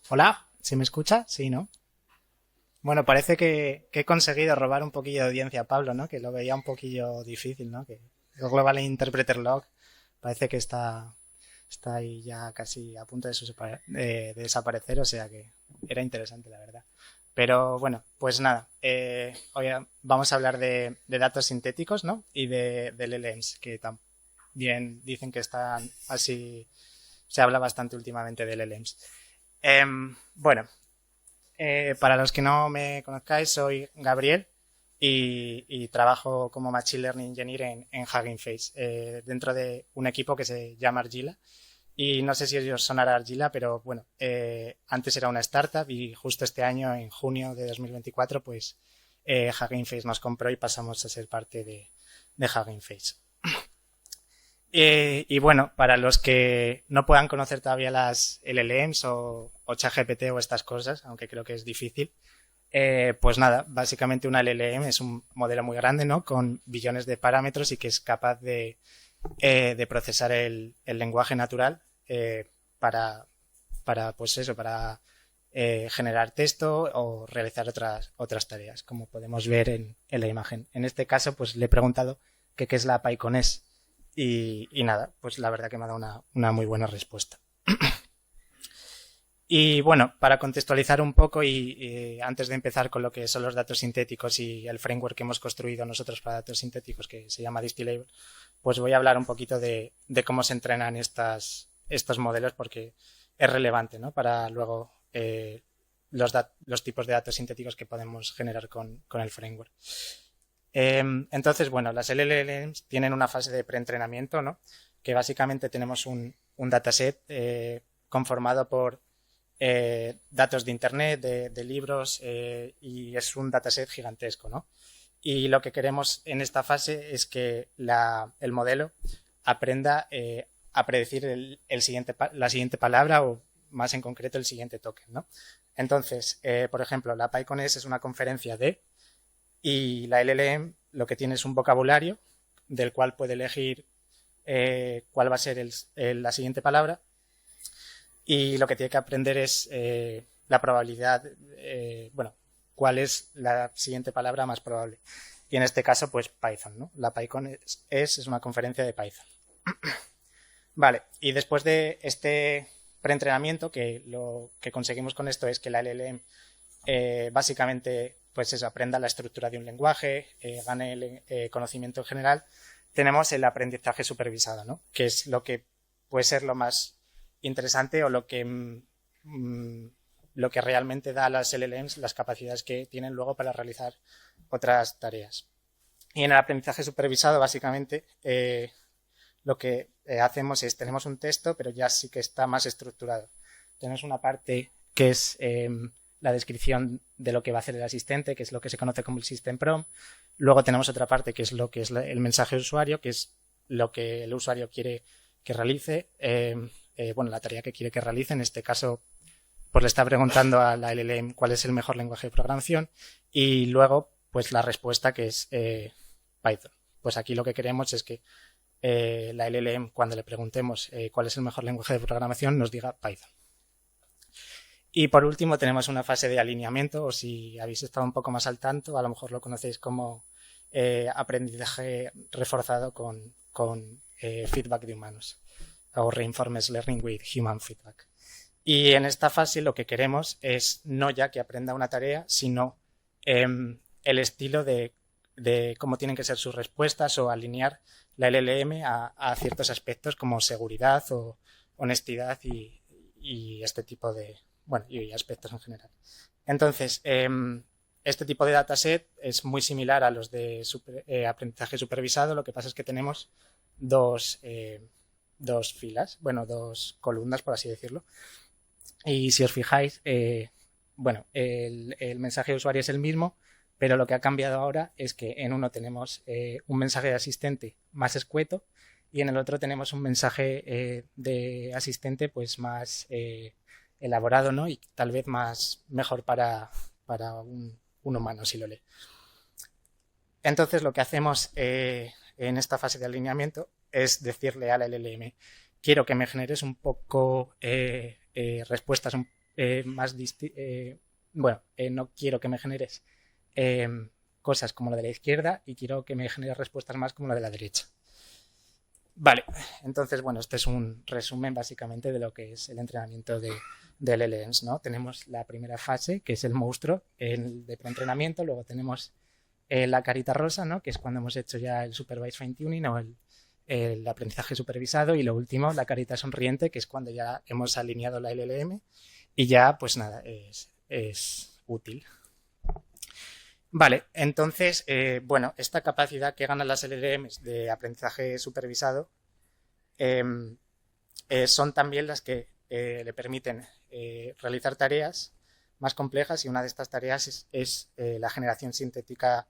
Hola, ¿sí me escucha? Sí, ¿no? Bueno, parece que he conseguido robar un poquillo de audiencia a Pablo, ¿no? Que lo veía un poquillo difícil, ¿no? Que el Global Interpreter Log parece que está ahí ya casi a punto de desaparecer, o sea que era interesante, la verdad. Pero bueno, pues nada, hoy vamos a hablar de datos sintéticos, ¿no? Y de LLMs, que también dicen que están así, se habla bastante últimamente de LLMs. Bueno, para los que no me conozcáis, soy Gabriel y trabajo como Machine Learning Engineer en Hugging Face, dentro de un equipo que se llama Argila. Y no sé si os sonará Argila, pero bueno, antes era una startup y justo este año, en junio de 2024, pues Hugging Face nos compró y pasamos a ser parte de Hugging Face. Y bueno, para los que no puedan conocer todavía las LLMs o ChatGPT o estas cosas, aunque creo que es difícil, pues nada, básicamente una LLM es un modelo muy grande, ¿no? Con billones de parámetros y que es capaz de procesar el lenguaje natural pues eso, para generar texto o realizar otras tareas, como podemos ver en la imagen. En este caso, pues le he preguntado qué es la PyConS y nada, pues la verdad que me ha dado una muy buena respuesta. Y bueno, para contextualizar un poco y antes de empezar con lo que son los datos sintéticos y el framework que hemos construido nosotros para datos sintéticos, que se llama Distillable, pues voy a hablar un poquito de cómo se entrenan estos modelos, porque es relevante, ¿no? Para luego los tipos de datos sintéticos que podemos generar con el framework. Entonces, bueno, las LLMs tienen una fase de preentrenamiento, ¿no? Que básicamente tenemos un dataset conformado por datos de internet, de libros, y es un dataset gigantesco, ¿no? Y lo que queremos en esta fase es que el modelo aprenda a predecir la siguiente palabra o más en concreto el siguiente token, ¿no? Entonces, por ejemplo, la PyConS es una conferencia y la LLM lo que tiene es un vocabulario del cual puede elegir cuál va a ser la siguiente palabra, y lo que tiene que aprender es la probabilidad, cuál es la siguiente palabra más probable. Y en este caso, pues Python, ¿no? La PyCon es una conferencia de Python. Vale, y después de este preentrenamiento, que lo que conseguimos con esto es que la LLM básicamente pues eso, aprenda la estructura de un lenguaje, gane el conocimiento en general, tenemos el aprendizaje supervisado, ¿no? Que es lo que puede ser lo más interesante o lo que realmente da a las LLMs las capacidades que tienen luego para realizar otras tareas. Y en el aprendizaje supervisado, básicamente, lo que hacemos es, tenemos un texto, pero ya sí que está más estructurado. Tenemos una parte que es la descripción de lo que va a hacer el asistente, que es lo que se conoce como el System Prompt. Luego tenemos otra parte que es lo que es el mensaje de usuario, que es lo que el usuario quiere que realice, la tarea que quiere que realice. En este caso, pues le está preguntando a la LLM cuál es el mejor lenguaje de programación, y luego, pues la respuesta, que es Python. Pues aquí lo que queremos es que la LLM, cuando le preguntemos cuál es el mejor lenguaje de programación, nos diga Python. Y por último tenemos una fase de alineamiento, o si habéis estado un poco más al tanto, a lo mejor lo conocéis como aprendizaje reforzado con feedback de humanos, o Reinforcement Learning with Human Feedback. Y en esta fase lo que queremos es no ya que aprenda una tarea, sino el estilo de cómo tienen que ser sus respuestas, o alinear la LLM a ciertos aspectos como seguridad o honestidad y este tipo de, y aspectos en general. Entonces, este tipo de dataset es muy similar a los de aprendizaje supervisado. Lo que pasa es que tenemos dos filas, dos columnas, por así decirlo. Y si os fijáis, el mensaje de usuario es el mismo, pero lo que ha cambiado ahora es que en uno tenemos un mensaje de asistente más escueto, y en el otro tenemos un mensaje de asistente pues más elaborado, ¿no? Y tal vez mejor para un humano si lo lee. Entonces lo que hacemos en esta fase de alineamiento es decirle al LLM, quiero que me generes un poco respuestas más distintas. No quiero que me generes cosas como la de la izquierda y quiero que me generes respuestas más como la de la derecha. Vale, entonces, bueno, este es un resumen básicamente de lo que es el entrenamiento de LLMs, ¿no? Tenemos la primera fase, que es el monstruo, el de preentrenamiento, luego tenemos la carita rosa, ¿no? Que es cuando hemos hecho ya el supervised fine tuning o el aprendizaje supervisado, y lo último, la carita sonriente, que es cuando ya hemos alineado la LLM y ya, pues nada, es útil. Vale, entonces, esta capacidad que ganan las LLMs de aprendizaje supervisado son también las que le permiten realizar tareas más complejas, y una de estas tareas es la generación sintética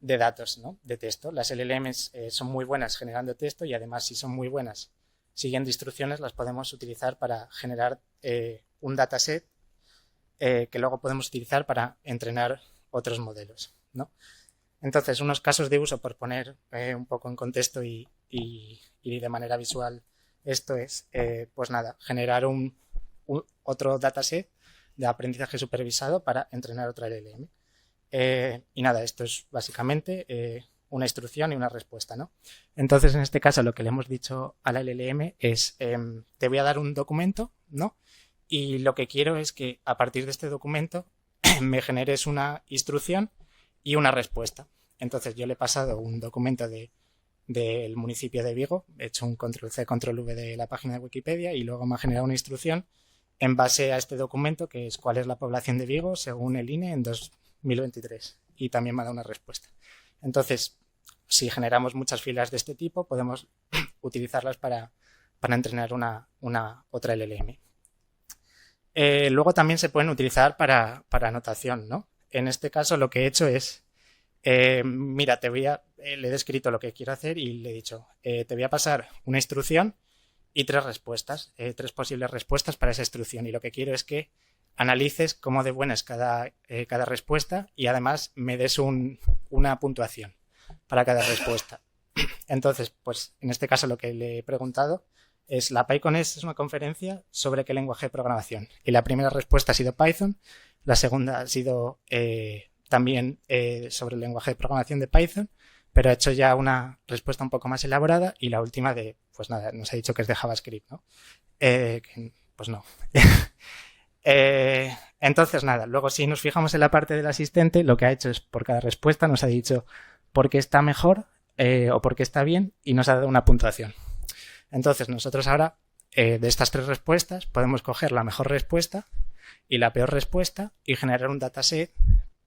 de datos, ¿no? De texto. Las LLMs son muy buenas generando texto, y además, si son muy buenas siguiendo instrucciones, las podemos utilizar para generar un dataset que luego podemos utilizar para entrenar otros modelos, ¿no? Entonces, unos casos de uso, por poner un poco en contexto y de manera visual, esto es, pues nada, generar otro dataset de aprendizaje supervisado para entrenar otra LLM. Y nada, esto es básicamente una instrucción y una respuesta, ¿no? Entonces, en este caso, lo que le hemos dicho a la LLM es, te voy a dar un documento, ¿no? Y lo que quiero es que a partir de este documento me generes una instrucción y una respuesta. Entonces, yo le he pasado un documento del municipio de Vigo, he hecho un control-C, control-V de la página de Wikipedia, y luego me ha generado una instrucción en base a este documento, que es cuál es la población de Vigo según el INE en 2023, y también me ha dado una respuesta. Entonces, si generamos muchas filas de este tipo, podemos utilizarlas para entrenar otra LLM. Luego también se pueden utilizar para anotación, ¿no? En este caso lo que he hecho es, mira, le he descrito lo que quiero hacer y le he dicho, te voy a pasar una instrucción y tres respuestas, tres posibles respuestas para esa instrucción, y lo que quiero es que analices cómo de buena es cada respuesta, y además me des una puntuación para cada respuesta. Entonces, pues en este caso lo que le he preguntado es, la PyCon es una conferencia sobre qué lenguaje de programación, y la primera respuesta ha sido Python, la segunda ha sido también sobre el lenguaje de programación de Python, pero ha hecho ya una respuesta un poco más elaborada, y la última pues nada, nos ha dicho que es de JavaScript, ¿no? Pues no. Entonces nada, luego si nos fijamos en la parte del asistente, lo que ha hecho es, por cada respuesta nos ha dicho por qué está mejor o por qué está bien, y nos ha dado una puntuación. Entonces nosotros ahora, de estas tres respuestas, podemos coger la mejor respuesta y la peor respuesta y generar un dataset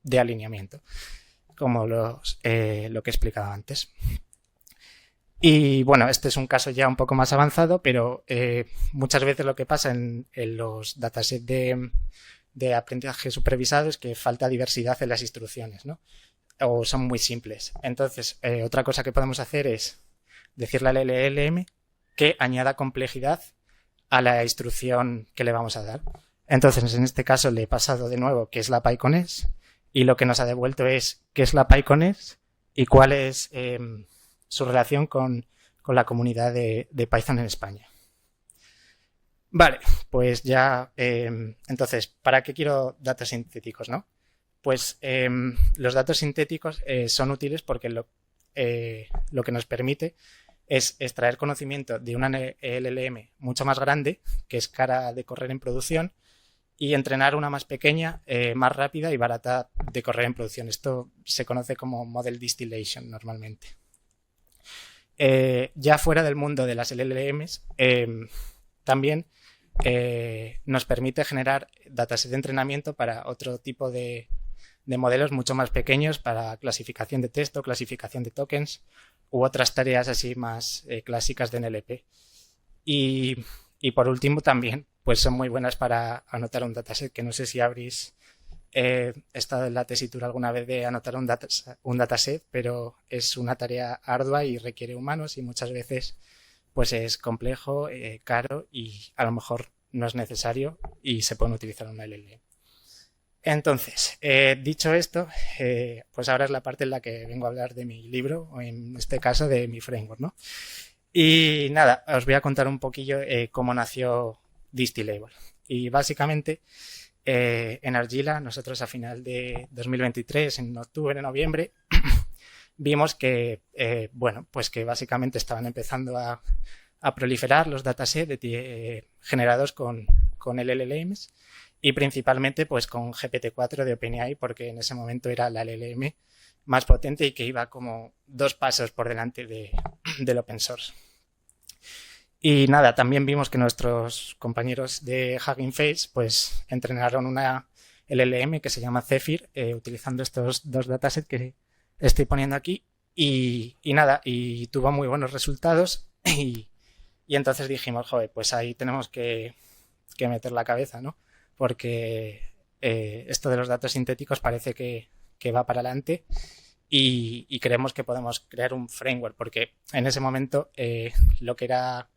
de alineamiento, como lo que he explicado antes. Y bueno, este es un caso ya un poco más avanzado, pero muchas veces lo que pasa en los datasets de aprendizaje supervisado es que falta diversidad en las instrucciones, ¿no? O son muy simples. Entonces, otra cosa que podemos hacer es decirle al LLM que añada complejidad a la instrucción que le vamos a dar. Entonces, en este caso le he pasado de nuevo qué es la PyCon-S, y lo que nos ha devuelto es qué es la PyCon-S y cuál es su relación con la comunidad de Python en España. Vale, pues ya, entonces, ¿para qué quiero datos sintéticos, no? Pues los datos sintéticos son útiles porque lo que nos permite es extraer conocimiento de una LLM mucho más grande, que es cara de correr en producción, y entrenar una más pequeña, más rápida y barata de correr en producción. Esto se conoce como model distillation normalmente. Ya fuera del mundo de las LLMs, también nos permite generar datasets de entrenamiento para otro tipo de modelos mucho más pequeños, para clasificación de texto, clasificación de tokens u otras tareas así más clásicas de NLP. Y por último también pues son muy buenas para anotar un dataset, que no sé si habréis estado en la tesitura alguna vez de anotar un dataset, pero es una tarea ardua y requiere humanos, y muchas veces pues es complejo, caro, y a lo mejor no es necesario y se pueden utilizar una LLM. Entonces, dicho esto, pues ahora es la parte en la que vengo a hablar de mi libro, o en este caso de mi framework, ¿no? Y nada, os voy a contar un poquillo cómo nació Distillable. Y básicamente, en Argila, nosotros a final de 2023, en octubre, noviembre, vimos que, bueno, pues que básicamente estaban empezando a proliferar los datasets generados con LLMs y principalmente pues con GPT-4 de OpenAI, porque en ese momento era la LLM más potente y que iba como 2 pasos por delante del open source. Y nada, también vimos que nuestros compañeros de Hugging Face pues entrenaron una LLM que se llama Zephyr, utilizando estos 2 datasets que estoy poniendo aquí, y nada, y tuvo muy buenos resultados y entonces dijimos, joder, pues ahí tenemos que meter la cabeza, ¿no? Porque esto de los datos sintéticos parece que va para adelante y creemos que podemos crear un framework, porque en ese momento lo que era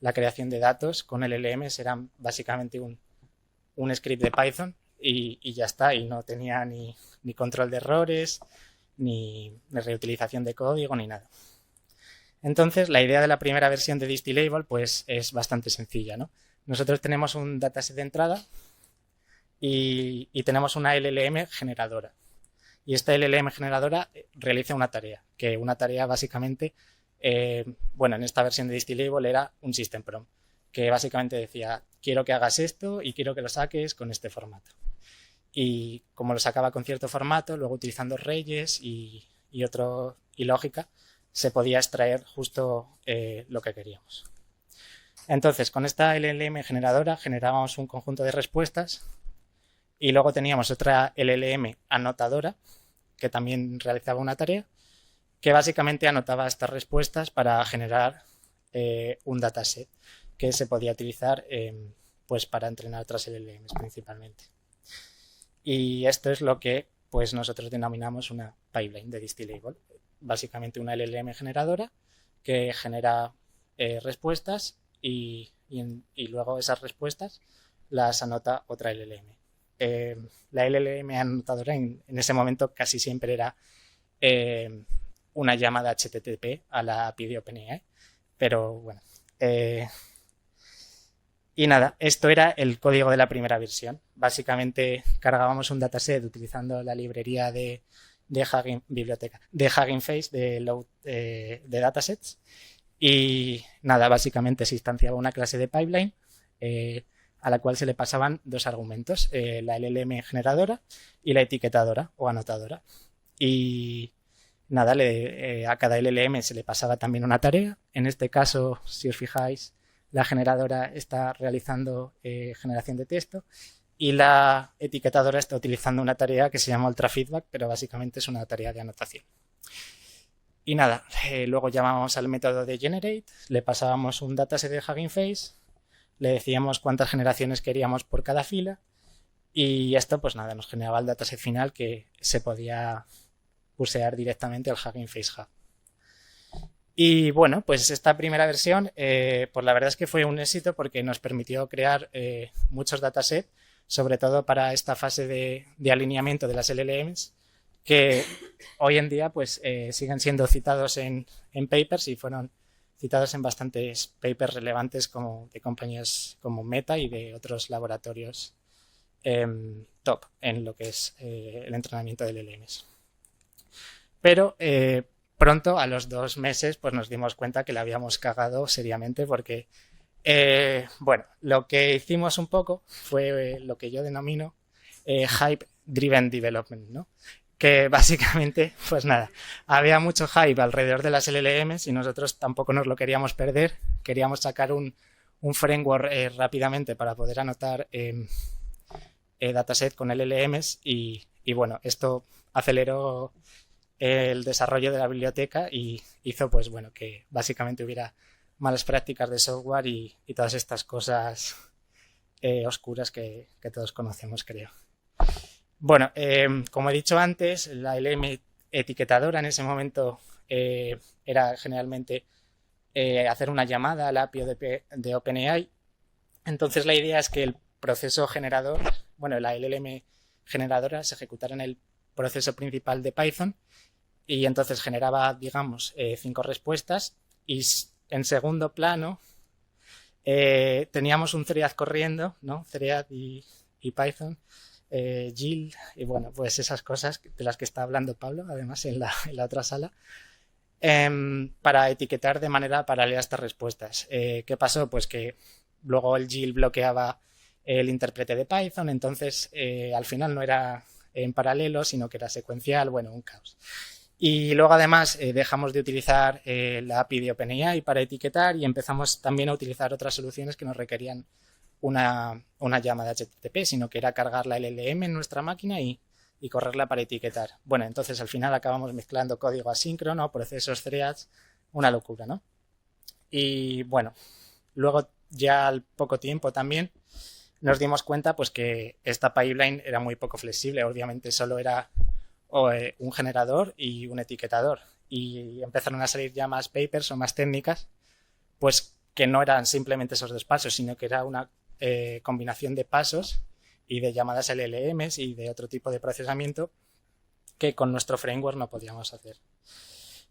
la creación de datos con LLMs era básicamente un script de Python y ya está, y no tenía ni control de errores, ni reutilización de código, ni nada. Entonces, la idea de la primera versión de Distillable pues es bastante sencilla, ¿no? Nosotros tenemos un dataset de entrada y tenemos una LLM generadora. Y esta LLM generadora realiza una tarea, que una tarea básicamente, bueno, en esta versión de Distillable era un system prompt, que básicamente decía, quiero que hagas esto y quiero que lo saques con este formato. Y como lo sacaba con cierto formato, luego utilizando reyes y lógica, se podía extraer justo lo que queríamos. Entonces, con esta LLM generadora generábamos un conjunto de respuestas y luego teníamos otra LLM anotadora que también realizaba una tarea que básicamente anotaba estas respuestas para generar un dataset que se podía utilizar pues para entrenar otras LLMs principalmente. Y esto es lo que pues nosotros denominamos una pipeline de Distillable. Básicamente una LLM generadora que genera respuestas y luego esas respuestas las anota otra LLM. La LLM anotadora en ese momento casi siempre era una llamada HTTP a la API de OpenAI, pero bueno. Y nada, esto era el código de la primera versión. Básicamente cargábamos un dataset utilizando la librería de Hugging Face de datasets y nada, básicamente se instanciaba una clase de pipeline a la cual se le pasaban 2 argumentos, la LLM generadora y la etiquetadora o anotadora. Y nada, a cada LLM se le pasaba también una tarea. En este caso, si os fijáis, la generadora está realizando generación de texto y la etiquetadora está utilizando una tarea que se llama UltraFeedback, pero básicamente es una tarea de anotación. Y nada, luego llamábamos al método de generate, le pasábamos un dataset de Hugging Face, le decíamos cuántas generaciones queríamos por cada fila y esto pues nada, nos generaba el dataset final que se podía pusear directamente al Hugging Face Hub. Y bueno, pues esta primera versión, pues la verdad es que fue un éxito porque nos permitió crear muchos datasets, sobre todo para esta fase de alineamiento de las LLMs, que hoy en día pues siguen siendo citados en papers y fueron citados en bastantes papers relevantes como de compañías como Meta y de otros laboratorios top en lo que es el entrenamiento de LLMs. Pero pronto, a los 2 meses, pues nos dimos cuenta que la habíamos cagado seriamente porque, bueno, lo que hicimos un poco fue lo que yo denomino Hype Driven Development, ¿no? Que básicamente, pues nada, había mucho hype alrededor de las LLMs y nosotros tampoco nos lo queríamos perder. Queríamos sacar un framework rápidamente para poder anotar dataset con LLMs y bueno, esto aceleró el desarrollo de la biblioteca y hizo pues bueno que básicamente hubiera malas prácticas de software y todas estas cosas oscuras que todos conocemos, creo. Bueno, como he dicho antes, la LLM etiquetadora en ese momento era generalmente hacer una llamada a la API de OpenAI. Entonces la idea es que el proceso generador, bueno, la LLM generadora se ejecutara en el proceso principal de Python y entonces generaba, digamos, 5 respuestas y en segundo plano teníamos un thread corriendo, ¿no? Thread y Python, Yield y bueno, pues esas cosas de las que está hablando Pablo, además en la otra sala, para etiquetar de manera paralela estas respuestas. ¿Qué pasó? Pues que luego el Yield bloqueaba el intérprete de Python, entonces al final no era en paralelo, sino que era secuencial, bueno, un caos. Y luego además dejamos de utilizar la API de OpenAI para etiquetar y empezamos también a utilizar otras soluciones que nos requerían una llamada HTTP, sino que era cargar la LLM en nuestra máquina y correrla para etiquetar. Bueno, entonces al final acabamos mezclando código asíncrono, procesos threads, una locura, ¿no? Y bueno, luego ya al poco tiempo también nos dimos cuenta pues que esta pipeline era muy poco flexible, obviamente solo era un generador y un etiquetador y empezaron a salir ya más papers o más técnicas pues que no eran simplemente esos 2 pasos, sino que era una combinación de pasos y de llamadas LLMs y de otro tipo de procesamiento que con nuestro framework no podíamos hacer.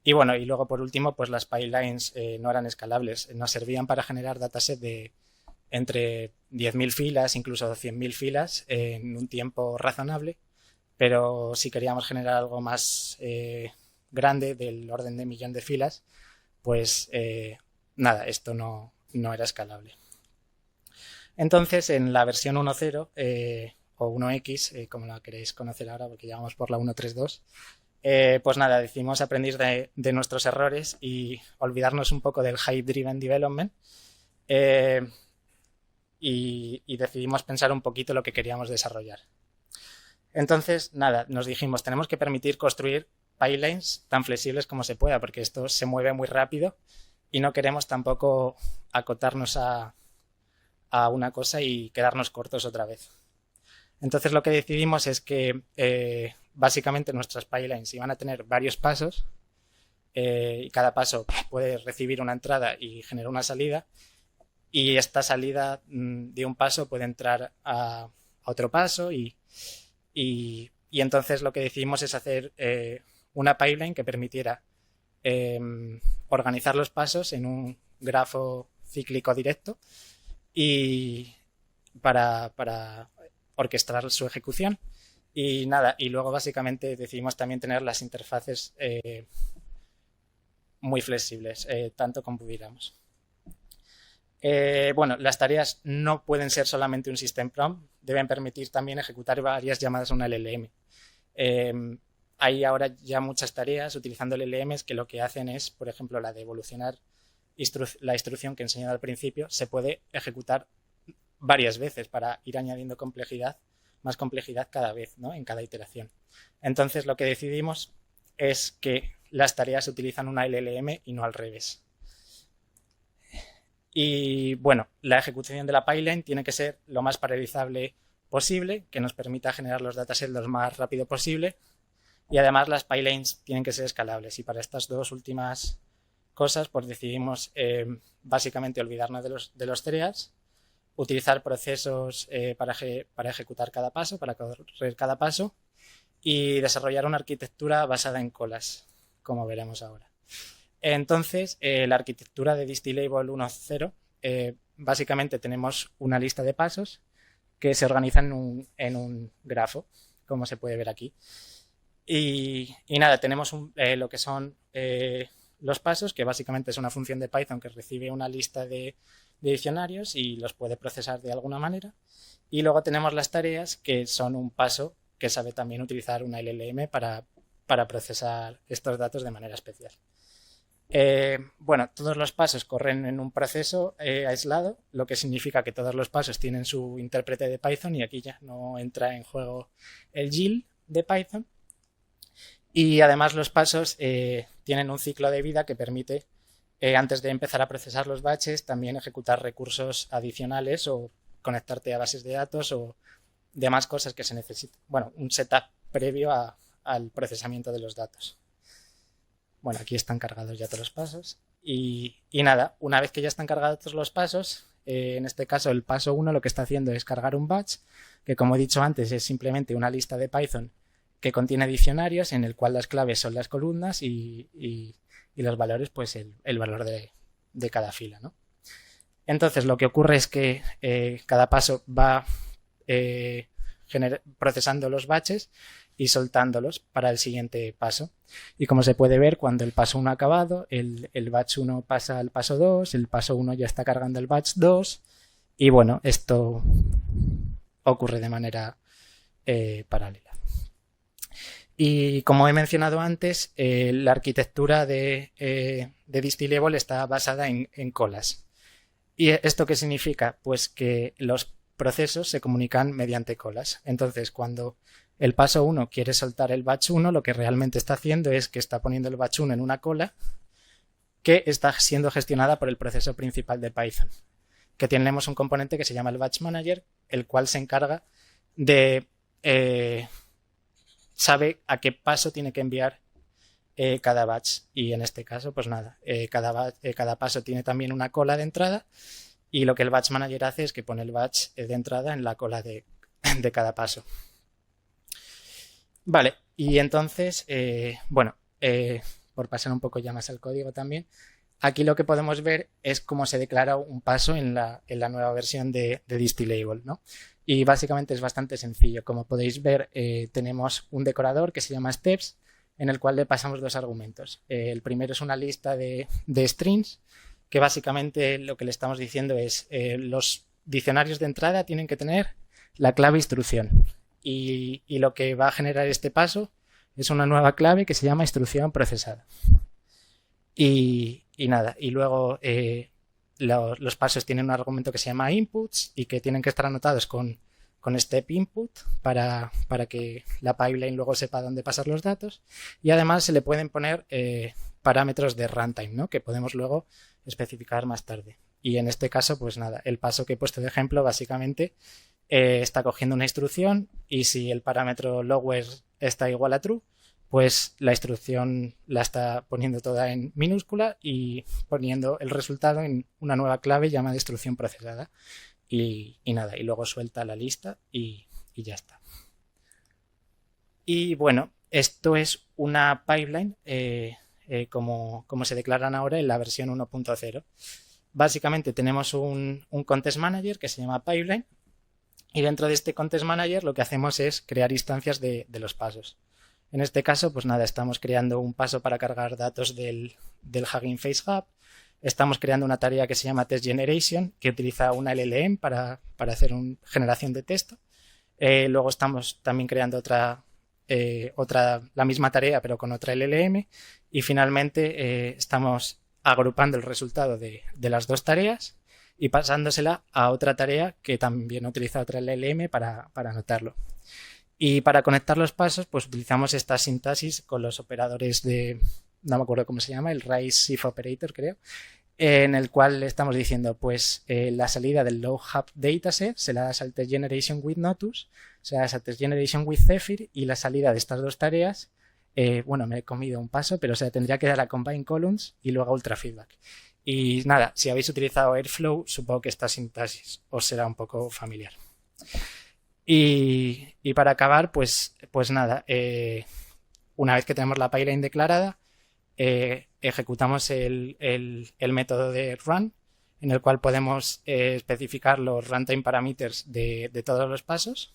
Y bueno, y luego por último, pues las pipelines no eran escalables, nos servían para generar dataset de entre 10.000 filas, incluso 100.000 filas en un tiempo razonable, pero si queríamos generar algo más grande, del orden de 1.000.000 de filas, pues nada, esto no era escalable. Entonces, en la versión 1.0 o 1X, como la queréis conocer ahora, porque ya vamos por la 1.3.2, pues nada, decidimos aprender de nuestros errores y olvidarnos un poco del hype-driven development y decidimos pensar un poquito lo que queríamos desarrollar. Entonces, nada, nos dijimos, tenemos que permitir construir pipelines tan flexibles como se pueda, porque esto se mueve muy rápido y no queremos tampoco acotarnos a una cosa y quedarnos cortos otra vez. Entonces lo que decidimos es que básicamente nuestras pipelines iban a tener varios pasos y cada paso puede recibir una entrada y generar una salida y esta salida de un paso puede entrar a otro paso y entonces lo que decidimos es hacer una pipeline que permitiera organizar los pasos en un grafo cíclico directo y para orquestar su ejecución y nada, y luego básicamente decidimos también tener las interfaces muy flexibles, tanto como pudiéramos. Bueno, las tareas no pueden ser solamente un system prompt, deben permitir también ejecutar varias llamadas a una LLM. Hay ahora ya muchas tareas utilizando LLMs que lo que hacen es, por ejemplo, la de evolucionar la instrucción que he enseñado al principio, se puede ejecutar varias veces para ir añadiendo más complejidad cada vez, ¿no? En cada iteración. Entonces lo que decidimos es que las tareas utilizan una LLM y no al revés. Y bueno, la ejecución de la pipeline tiene que ser lo más paralelizable posible, que nos permita generar los datasets lo más rápido posible y además las pipelines tienen que ser escalables y para estas dos últimas cosas pues decidimos básicamente olvidarnos de los threads, utilizar procesos para ejecutar cada paso, para correr cada paso y desarrollar una arquitectura basada en colas, como veremos ahora. Entonces, la arquitectura de Distillable 1.0, básicamente tenemos una lista de pasos que se organizan en un grafo, como se puede ver aquí. Y nada, tenemos lo que son los pasos, que básicamente es una función de Python que recibe una lista de diccionarios y los puede procesar de alguna manera. Y luego tenemos las tareas, que son un paso que sabe también utilizar una LLM para procesar estos datos de manera especial. Bueno, todos los pasos corren en un proceso aislado, lo que significa que todos los pasos tienen su intérprete de Python y aquí ya no entra en juego el Yield de Python. Y además los pasos tienen un ciclo de vida que permite, antes de empezar a procesar los batches, también ejecutar recursos adicionales o conectarte a bases de datos o demás cosas que se necesitan. Bueno, un setup previo al procesamiento de los datos. Bueno, aquí están cargados ya todos los pasos y nada, una vez que ya están cargados todos los pasos, En este caso, el paso 1 lo que está haciendo es cargar un batch, que como he dicho antes es simplemente una lista de Python que contiene diccionarios en el cual las claves son las columnas y los valores, pues el valor de cada fila, ¿no? Entonces, lo que ocurre es que cada paso va procesando los batches y soltándolos para el siguiente paso. Y como se puede ver, cuando el paso 1 ha acabado, el batch 1 pasa al paso 2, el paso 1 ya está cargando el batch 2 y bueno, esto ocurre de manera paralela. Y como he mencionado antes, la arquitectura de Distillable está basada en colas. ¿Y esto qué significa? Pues que los procesos se comunican mediante colas. Entonces, cuando el paso 1 quiere soltar el batch 1, lo que realmente está haciendo es que está poniendo el batch 1 en una cola que está siendo gestionada por el proceso principal de Python, que tenemos un componente que se llama el Batch Manager, el cual se encarga de sabe a qué paso tiene que enviar cada batch. Y en este caso, pues nada, cada paso tiene también una cola de entrada y lo que el Batch Manager hace es que pone el batch de entrada en la cola de cada paso. Vale, y entonces, bueno, por pasar un poco ya más al código también, aquí lo que podemos ver es cómo se declara un paso en la nueva versión de Distillable, ¿no? Y básicamente es bastante sencillo. Como podéis ver, tenemos un decorador que se llama steps, en el cual le pasamos dos argumentos. El primero es una lista de strings, que básicamente lo que le estamos diciendo es los diccionarios de entrada tienen que tener la clave instrucción. Y lo que va a generar este paso es una nueva clave que se llama instrucción procesada. Y nada, y luego los pasos tienen un argumento que se llama inputs y que tienen que estar anotados con step input para que la pipeline luego sepa dónde pasar los datos. Y además se le pueden poner parámetros de runtime, ¿no? Que podemos luego especificar más tarde. Y en este caso, pues nada, el paso que he puesto de ejemplo básicamente está cogiendo una instrucción y si el parámetro lower está igual a true, pues la instrucción la está poniendo toda en minúscula y poniendo el resultado en una nueva clave llamada instrucción procesada. Y nada, y luego suelta la lista y ya está. Y bueno, esto es una pipeline como se declaran ahora en la versión 1.0. Básicamente tenemos un Contest Manager que se llama Pipeline y dentro de este Contest Manager lo que hacemos es crear instancias de los pasos. En este caso, pues nada, estamos creando un paso para cargar datos del Hugging Face Hub. Estamos creando una tarea que se llama Test Generation, que utiliza una LLM para hacer una generación de texto. Luego estamos también creando la misma tarea, pero con otra LLM. Y finalmente estamos agrupando el resultado de las dos tareas y pasándosela a otra tarea que también utiliza otra LLM para anotarlo. Y para conectar los pasos, pues utilizamos esta sintaxis con los operadores no me acuerdo cómo se llama, el raise if operator, creo, en el cual le estamos diciendo, pues la salida del low hub dataset se la das al test generation with Notus, se la das al test generation with Zephyr y la salida de estas dos tareas, bueno, me he comido un paso, pero se tendría que dar a combine columns y luego a ultra feedback. Y nada, si habéis utilizado Airflow, supongo que esta sintaxis os será un poco familiar. Y para acabar, pues nada, una vez que tenemos la pipeline declarada, ejecutamos el método de run, en el cual podemos especificar los runtime parameters de todos los pasos.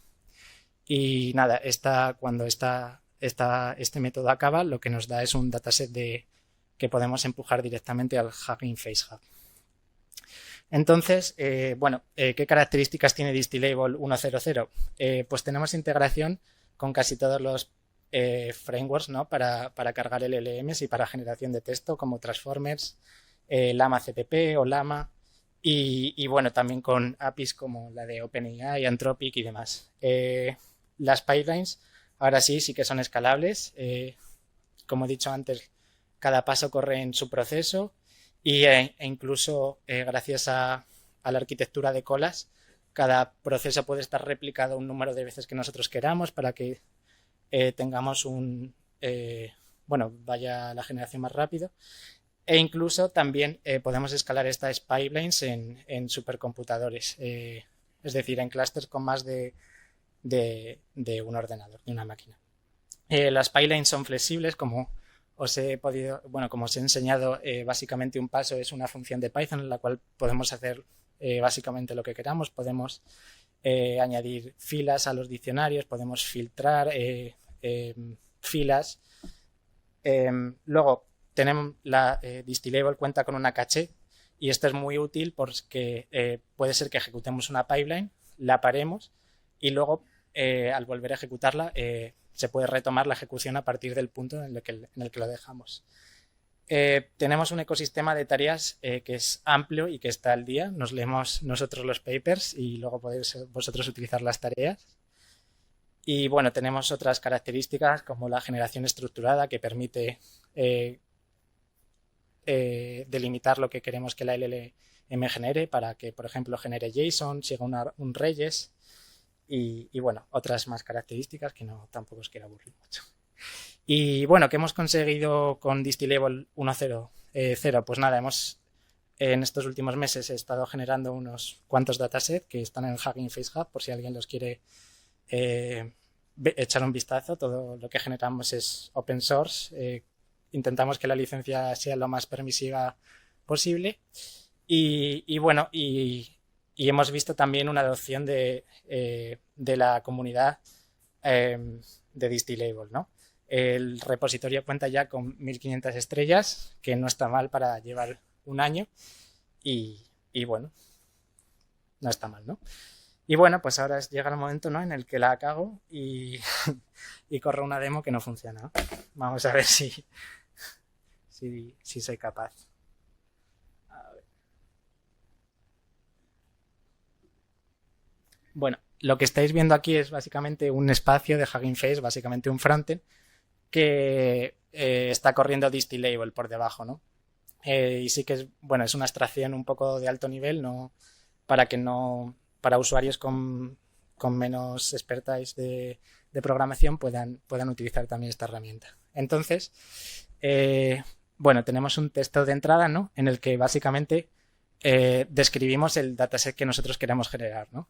Y nada, cuando este método acaba, lo que nos da es un dataset que podemos empujar directamente al Hugging Face Hub. Entonces, bueno, ¿qué características tiene Distillable 1.0.0? Pues tenemos integración con casi todos los frameworks, ¿no? para cargar LLMs y para generación de texto como Transformers, Llama CPP o Llama y bueno, también con APIs como la de OpenAI, Anthropic y demás. Las pipelines ahora sí que son escalables. Como he dicho antes, cada paso corre en su proceso e incluso gracias a la arquitectura de colas, cada proceso puede estar replicado un número de veces que nosotros queramos para que tengamos vaya la generación más rápido. E incluso también podemos escalar estas pipelines en supercomputadores, es decir, en clústeres con más de un ordenador, de una máquina. Las pipelines son flexibles, como os he enseñado, básicamente un paso es una función de Python en la cual podemos hacer básicamente lo que queramos. Podemos añadir filas a los diccionarios, podemos filtrar filas. Luego tenemos la Distillable cuenta con una caché, y esto es muy útil porque puede ser que ejecutemos una pipeline, la paremos y luego al volver a ejecutarla se puede retomar la ejecución a partir del punto en el que lo dejamos. Tenemos un ecosistema de tareas que es amplio y que está al día. Nos leemos nosotros los papers y luego podéis vosotros utilizar las tareas. Y bueno, tenemos otras características como la generación estructurada, que permite delimitar lo que queremos que la LLM genere para que, por ejemplo, genere JSON, siga un regex y bueno, otras más características que tampoco os quiero aburrir mucho. Y bueno, ¿qué hemos conseguido con Distillable 1.0? Pues nada, en estos últimos meses he estado generando unos cuantos datasets que están en el Hugging Face Hub, por si alguien los quiere echar un vistazo. Todo lo que generamos es open source. Intentamos que la licencia sea lo más permisiva posible. Y bueno, y hemos visto también una adopción de la comunidad de Distillable, ¿no? El repositorio cuenta ya con 1500 estrellas, que no está mal para llevar un año. Y bueno, no está mal, ¿no? Y bueno, pues ahora llega el momento, ¿no?, en el que la cago y corro una demo que no funciona, ¿no? Vamos a ver si soy capaz. A ver. Bueno, lo que estáis viendo aquí es básicamente un espacio de Hugging Face, básicamente un frontend, que está corriendo Distillable por debajo, ¿no? Y sí que es una abstracción un poco de alto nivel, ¿no? Para usuarios con menos expertise de programación puedan utilizar también esta herramienta. Entonces, tenemos un texto de entrada, ¿no?, en el que básicamente describimos el dataset que nosotros queremos generar, ¿no?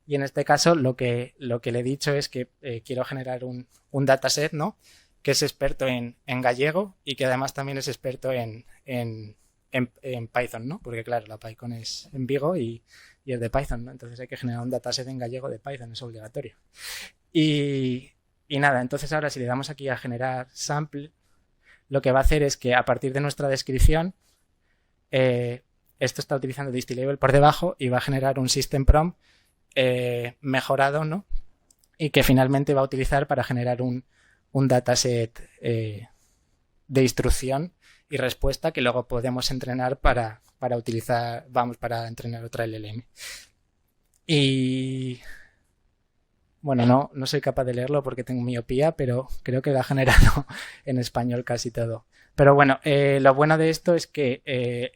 Y en este caso lo que le he dicho es que quiero generar un dataset, ¿no?, que es experto en gallego y que además también es experto en Python, ¿no? Porque claro, la PyCon es en Vigo y es de Python, ¿no? Entonces hay que generar un dataset en gallego de Python, es obligatorio. Y nada, entonces ahora si le damos aquí a generar sample, lo que va a hacer es que a partir de nuestra descripción, esto está utilizando Distillable por debajo y va a generar un system prompt mejorado, ¿no?, y que finalmente va a utilizar para generar un dataset de instrucción y respuesta que luego podemos entrenar para entrenar otra LLM. Y bueno, no soy capaz de leerlo porque tengo miopía, pero creo que lo ha generado en español casi todo. Pero bueno, lo bueno de esto es que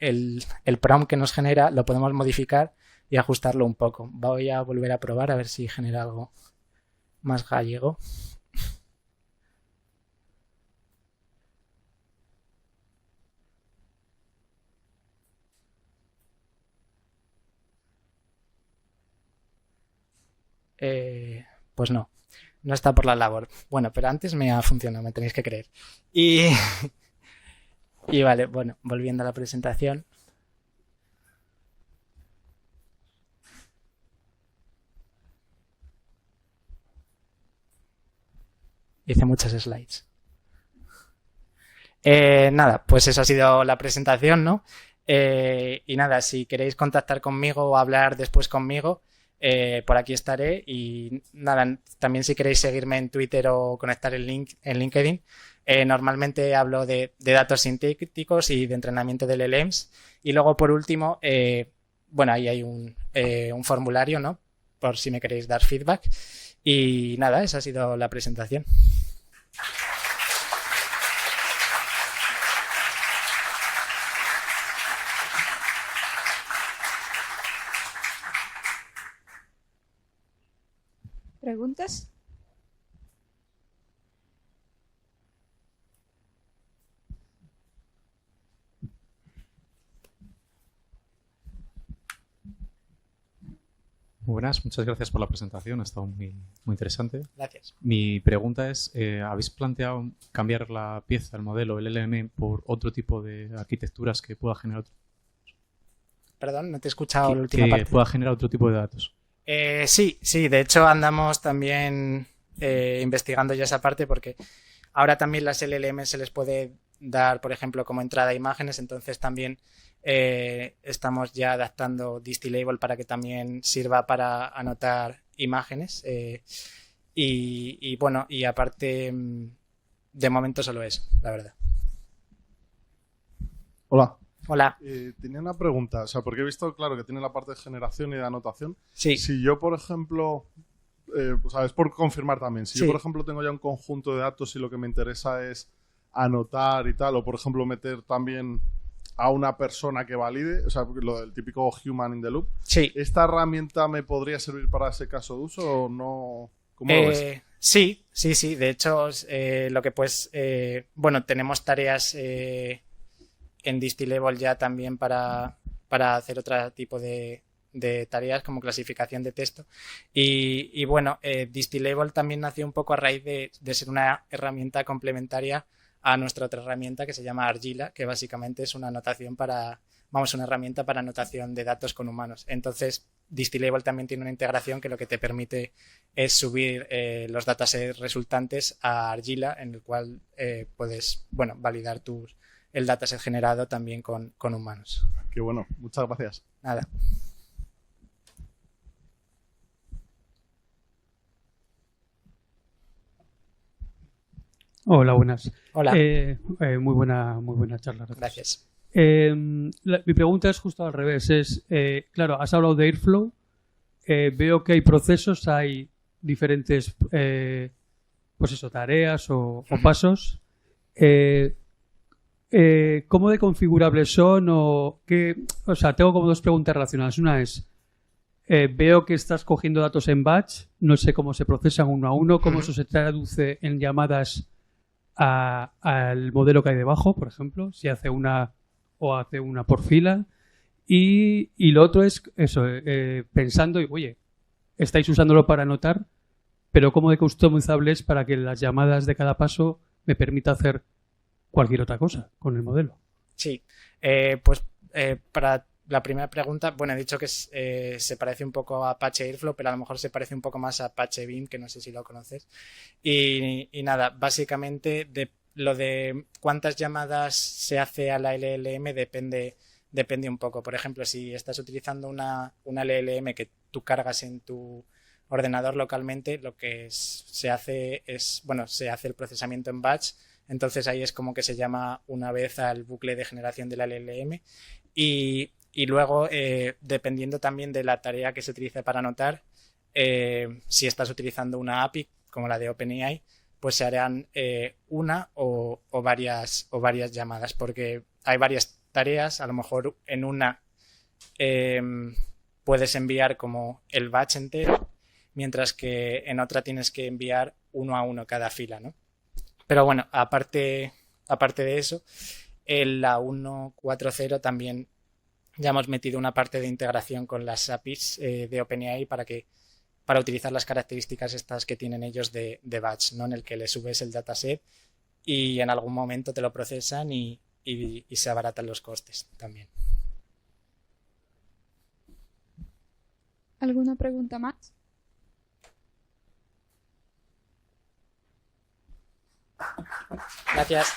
el prompt que nos genera lo podemos modificar y ajustarlo un poco. Voy a volver a probar a ver si genera algo más gallego. Pues no está por la labor. Bueno, pero antes me ha funcionado, me tenéis que creer. Y vale, bueno, volviendo a la presentación. Hice muchas slides. Nada, pues eso ha sido la presentación, ¿no? Y nada, si queréis contactar conmigo o hablar después conmigo, por aquí estaré. Y nada, también si queréis seguirme en Twitter o conectar el link en LinkedIn, normalmente hablo de datos sintéticos y de entrenamiento de LLMs. Y luego, por último, ahí hay un formulario, ¿no?, por si me queréis dar feedback. Y nada, esa ha sido la presentación. ¿Preguntas? buenas, muchas gracias por la presentación, ha estado muy interesante. Gracias. Mi pregunta es, ¿habéis planteado cambiar la pieza, el modelo, el LLM, por otro tipo de arquitecturas que pueda generar Perdón, no te he escuchado la última parte. que pueda generar otro tipo de datos? Sí, de hecho andamos también investigando ya esa parte porque ahora también las LLM se les puede dar, por ejemplo, como entrada a imágenes, entonces también estamos ya adaptando Distillable para que también sirva para anotar imágenes y bueno, y aparte de momento solo eso, la verdad. Hola. Hola. Tenía una pregunta, o sea, porque he visto, claro, que tiene la parte de generación y de anotación. Sí. Si yo, por ejemplo, o sea, es por confirmar también, si yo, por ejemplo, tengo ya un conjunto de datos y lo que me interesa es anotar y tal, o, por ejemplo, meter también a una persona que valide, o sea, lo del típico human in the loop. Sí. ¿Esta herramienta me podría servir para ese caso de uso o no? ¿Cómo lo ves? Sí. De hecho, lo que pues, bueno, tenemos tareas en Distillable ya también para hacer otro tipo de tareas como clasificación de texto. Y bueno, Distillable también nació un poco a raíz de ser una herramienta complementaria a nuestra otra herramienta que se llama Argila, que básicamente es una anotación una herramienta para anotación de datos con humanos. Entonces, Distillable también tiene una integración que lo que te permite es subir los datasets resultantes a Argila, en el cual puedes, bueno, validar el dataset generado también con humanos. Qué bueno, muchas gracias. Nada. Hola, buenas. Hola. Muy buena charla. Gracias. Mi pregunta es justo al revés. Claro, has hablado de Airflow. Veo que hay procesos, hay diferentes pues eso, tareas o pasos. ¿Cómo de configurables son? O sea, tengo como dos preguntas relacionadas. Una es, veo que estás cogiendo datos en batch, no sé cómo se procesan uno a uno, cómo eso se traduce en llamadas al modelo que hay debajo, por ejemplo, si hace una o hace una por fila. Y lo otro es eso, pensando, oye, estáis usándolo para anotar, pero ¿cómo de customizable es para que las llamadas de cada paso me permita hacer cualquier otra cosa con el modelo? Sí, pues para la primera pregunta, bueno, he dicho que se parece un poco a Apache Airflow, pero a lo mejor se parece un poco más a Apache Beam, que no sé si lo conoces. Y nada, básicamente lo de cuántas llamadas se hace a la LLM depende un poco. Por ejemplo, si estás utilizando una LLM que tú cargas en tu ordenador localmente, lo que se hace es, bueno, se hace el procesamiento en batch. Entonces ahí es como que se llama una vez al bucle de generación de la LLM y luego dependiendo también de la tarea que se utilice para anotar, si estás utilizando una API como la de OpenAI, pues se harán una o varias llamadas, porque hay varias tareas. A lo mejor en una puedes enviar como el batch entero, mientras que en otra tienes que enviar uno a uno cada fila, ¿no? Pero bueno, aparte de eso, en la 1.4.0 también ya hemos metido una parte de integración con las APIs de OpenAI para utilizar las características estas que tienen ellos de batch, ¿no? En el que le subes el dataset y en algún momento te lo procesan y se abaratan los costes también. ¿Alguna pregunta más? Gracias.